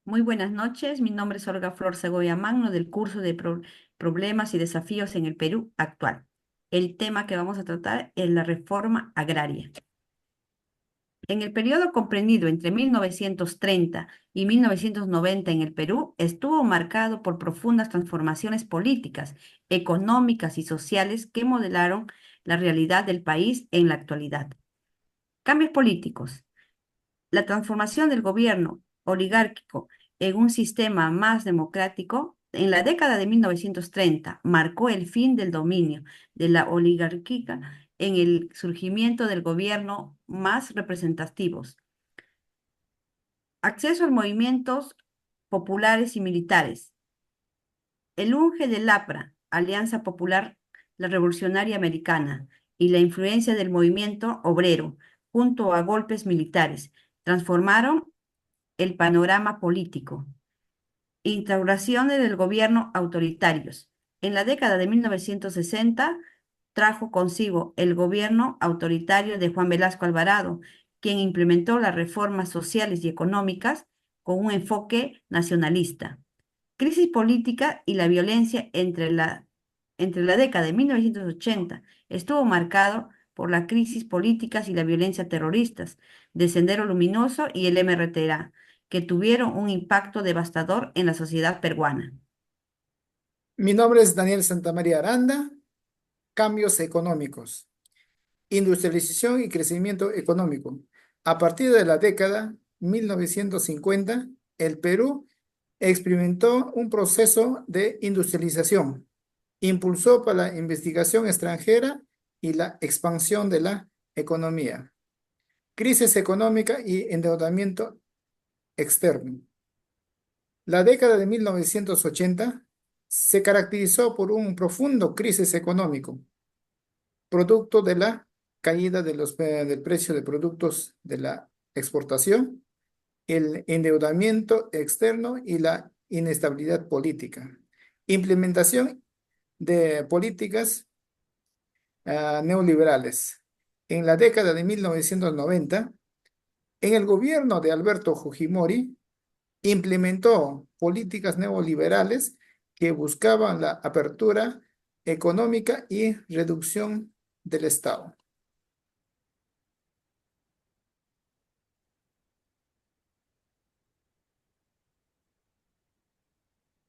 Muy buenas noches, mi nombre es Olga Flor Segovia Magno del curso de Problemas y Desafíos en el Perú actual. El tema que vamos a tratar es la reforma agraria. En el periodo comprendido entre 1930 y 1990 en el Perú estuvo marcado por profundas transformaciones políticas, económicas y sociales que modelaron la realidad del país en la actualidad. Cambios políticos. La transformación del gobierno oligárquico en un sistema más democrático en la década de 1930 marcó el fin del dominio de la oligarquía en el surgimiento del gobierno más representativos. Acceso a movimientos populares y militares. El UNGE del APRA, Alianza Popular, la Revolucionaria Americana, y la influencia del movimiento obrero, junto a golpes militares, transformaron el panorama político. Instauraciones del gobierno autoritarios. En la década de 1960 trajo consigo el gobierno autoritario de Juan Velasco Alvarado, quien implementó las reformas sociales y económicas con un enfoque nacionalista. Crisis política y la violencia entre la década de 1980 estuvo marcado por las crisis políticas y la violencia terroristas de Sendero Luminoso y el MRTA, que tuvieron un impacto devastador en la sociedad peruana. Mi nombre es Daniel Santamaría Aranda. Cambios económicos, industrialización y crecimiento económico. A partir de la década 1950, el Perú experimentó un proceso de industrialización, impulsó para la investigación extranjera y la expansión de la economía. Crisis económica y endeudamiento externo. La década de 1980 se caracterizó por un profundo crisis económico, producto de la caída del precio de productos de la exportación, el endeudamiento externo y la inestabilidad política. Implementación de políticas neoliberales. En la década de 1990, en el gobierno de Alberto Fujimori, implementó políticas neoliberales que buscaban la apertura económica y reducción del Estado.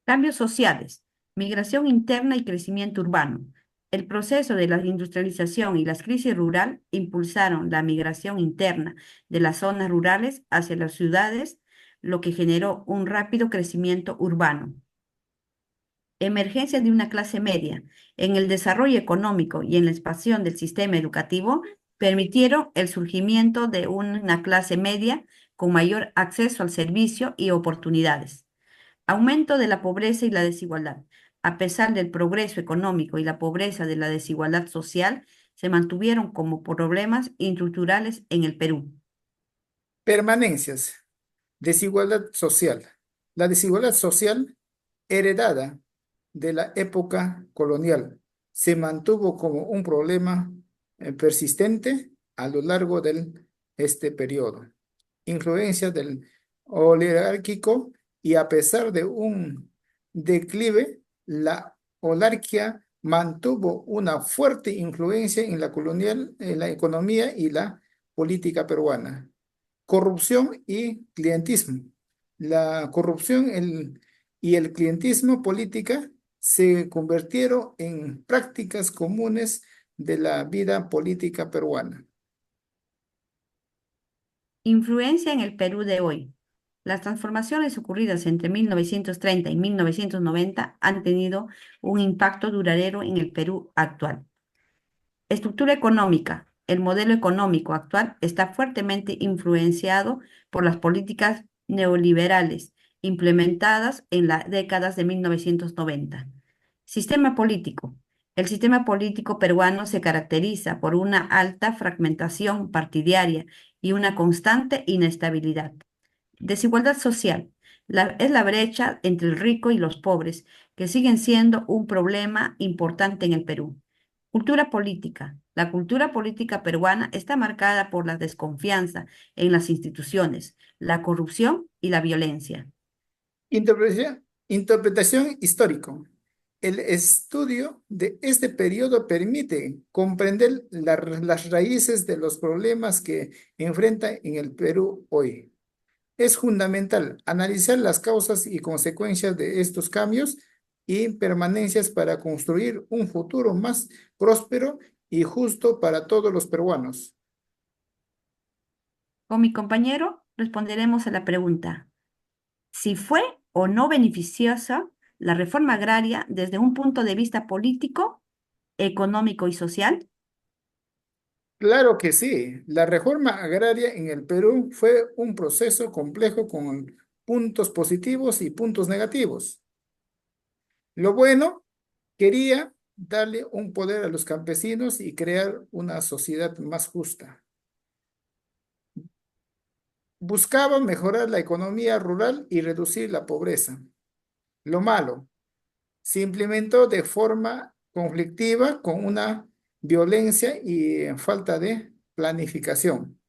Cambios sociales, migración interna y crecimiento urbano. El proceso de la industrialización y las crisis rural impulsaron la migración interna de las zonas rurales hacia las ciudades, lo que generó un rápido crecimiento urbano. Emergencia de una clase media en el desarrollo económico y en la expansión del sistema educativo permitieron el surgimiento de una clase media con mayor acceso al servicio y oportunidades. Aumento de la pobreza y la desigualdad. A pesar del progreso económico y la pobreza de la desigualdad social, se mantuvieron como problemas estructurales en el Perú. Permanencias. Desigualdad social. La desigualdad social heredada de la época colonial se mantuvo como un problema persistente a lo largo de este periodo. Influencia del oligárquico y a pesar de un declive, la oligarquía mantuvo una fuerte influencia en la colonial, en la economía y la política peruana. Corrupción y clientismo. La corrupción y el clientismo política se convirtieron en prácticas comunes de la vida política peruana. Influencia en el Perú de hoy. Las transformaciones ocurridas entre 1930 y 1990 han tenido un impacto duradero en el Perú actual. Estructura económica. El modelo económico actual está fuertemente influenciado por las políticas neoliberales implementadas en las décadas de 1990. Sistema político. El sistema político peruano se caracteriza por una alta fragmentación partidaria y una constante inestabilidad. Desigualdad social. Es la brecha entre el rico y los pobres, que siguen siendo un problema importante en el Perú. Cultura política. La cultura política peruana está marcada por la desconfianza en las instituciones, la corrupción y la violencia. Interpretación histórico. El estudio de este periodo permite comprender las raíces de los problemas que enfrenta en el Perú hoy. Es fundamental analizar las causas y consecuencias de estos cambios y permanencias para construir un futuro más próspero y justo para todos los peruanos. Con mi compañero responderemos a la pregunta, si fue o no beneficiosa la reforma agraria desde un punto de vista político, económico y social. Claro que sí, la reforma agraria en el Perú fue un proceso complejo con puntos positivos y puntos negativos. Lo bueno, quería darle un poder a los campesinos y crear una sociedad más justa. Buscaba mejorar la economía rural y reducir la pobreza. Lo malo, se implementó de forma conflictiva con una violencia y falta de planificación.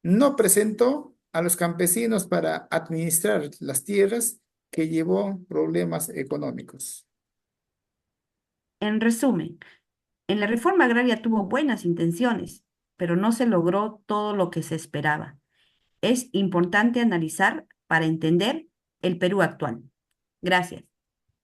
No presentó a los campesinos para administrar las tierras que llevó problemas económicos. En resumen, en la reforma agraria tuvo buenas intenciones, pero no se logró todo lo que se esperaba. Es importante analizar para entender el Perú actual. Gracias.